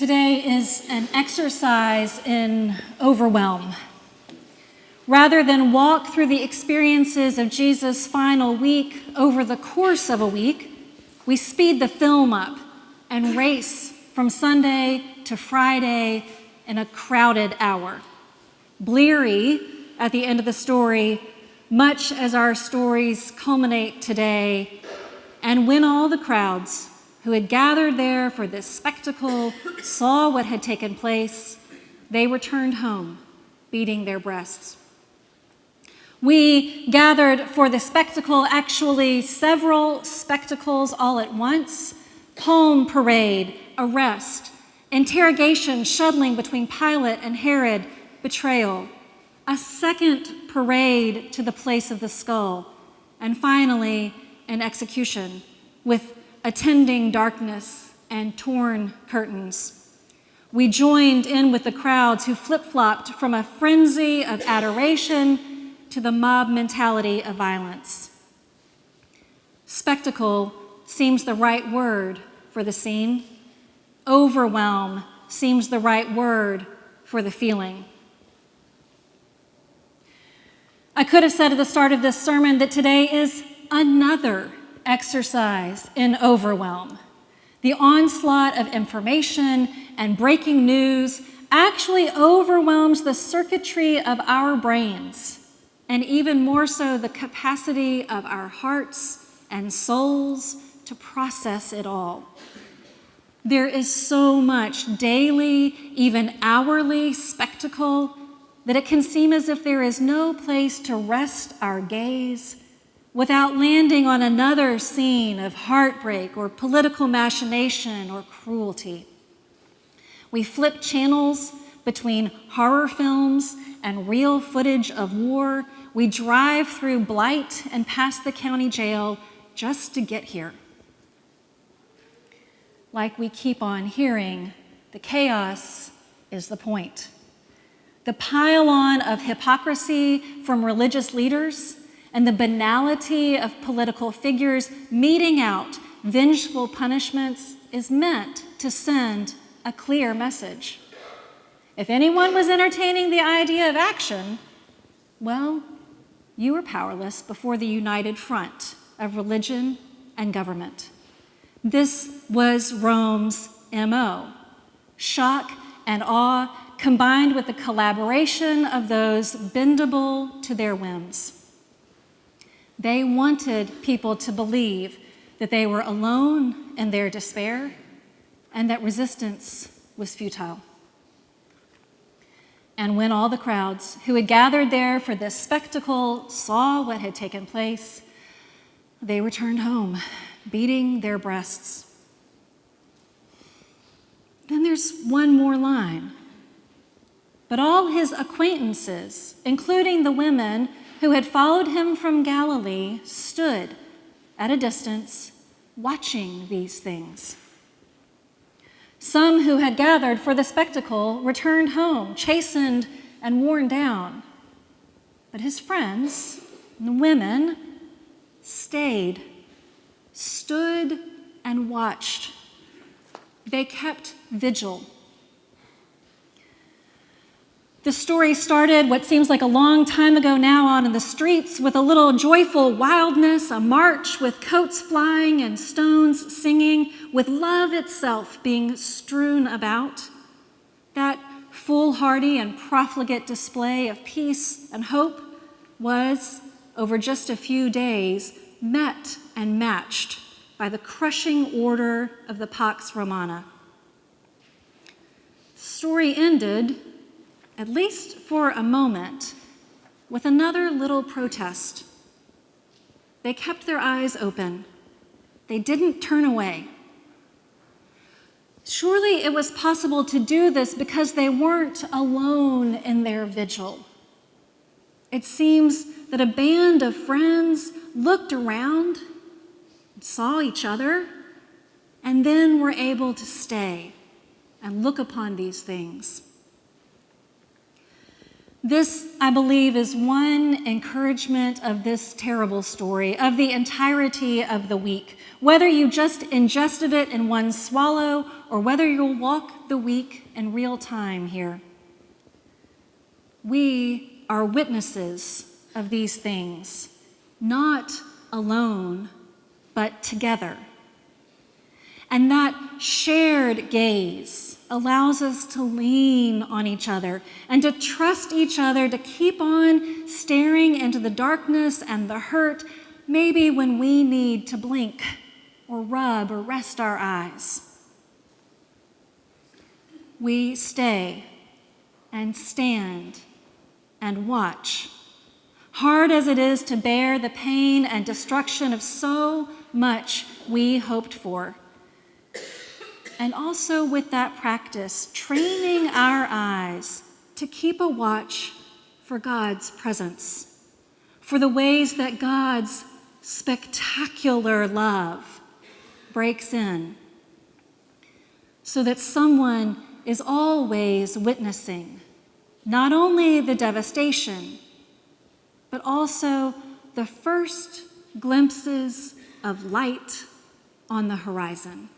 Today is an exercise in overwhelm. Rather than walk through the experiences of Jesus' final week over the course of a week, we speed the film up and race from Sunday to Friday in a crowded hour. Bleary at the end of the story, much as our stories culminate today, and when all the crowds who had gathered there for this spectacle saw what had taken place, they returned home, beating their breasts. We gathered for the spectacle, actually several spectacles all at once: palm parade, arrest, interrogation shuttling between Pilate and Herod, betrayal, a second parade to the place of the skull, and finally an execution with attending darkness and torn curtains. We joined in with the crowds who flip-flopped from a frenzy of adoration to the mob mentality of violence. Spectacle seems the right word for the scene. Overwhelm seems the right word for the feeling. I could have said at the start of this sermon that today is another exercise in overwhelm. The onslaught of information and breaking news actually overwhelms the circuitry of our brains, and even more so the capacity of our hearts and souls to process it all. There is so much daily, even hourly spectacle that it can seem as if there is no place to rest our gaze without landing on another scene of heartbreak or political machination or cruelty. We flip channels between horror films and real footage of war. We drive through blight and past the county jail just to get here. Like we keep on hearing, the chaos is the point. The pile-on of hypocrisy from religious leaders and the banality of political figures meting out vengeful punishments is meant to send a clear message. If anyone was entertaining the idea of action, well, you were powerless before the united front of religion and government. This was Rome's MO: shock and awe combined with the collaboration of those bendable to their whims. They wanted people to believe that they were alone in their despair and that resistance was futile. And when all the crowds who had gathered there for this spectacle saw what had taken place, they returned home, beating their breasts. Then there's one more line. But all his acquaintances, including the women who had followed him from Galilee, stood at a distance watching these things. Some who had gathered for the spectacle returned home, chastened and worn down. But his friends, the women, stayed, stood and watched. They kept vigil. The story started what seems like a long time ago now on in the streets with a little joyful wildness, a march with coats flying and stones singing, with love itself being strewn about. That foolhardy and profligate display of peace and hope was, over just a few days, met and matched by the crushing order of the Pax Romana. The story ended, at least for a moment, with another little protest. They kept their eyes open. They didn't turn away. Surely it was possible to do this because they weren't alone in their vigil. It seems that a band of friends looked around, saw each other, and then were able to stay and look upon these things. This, I believe, is one encouragement of this terrible story, of the entirety of the week. Whether you just ingested it in one swallow or whether you'll walk the week in real time here. We are witnesses of these things, not alone, but together. And that shared gaze allows us to lean on each other and to trust each other to keep on staring into the darkness and the hurt, maybe when we need to blink or rub or rest our eyes. We stay and stand and watch, hard as it is to bear the pain and destruction of so much we hoped for. And also with that practice, training our eyes to keep a watch for God's presence, for the ways that God's spectacular love breaks in, so that someone is always witnessing not only the devastation, but also the first glimpses of light on the horizon.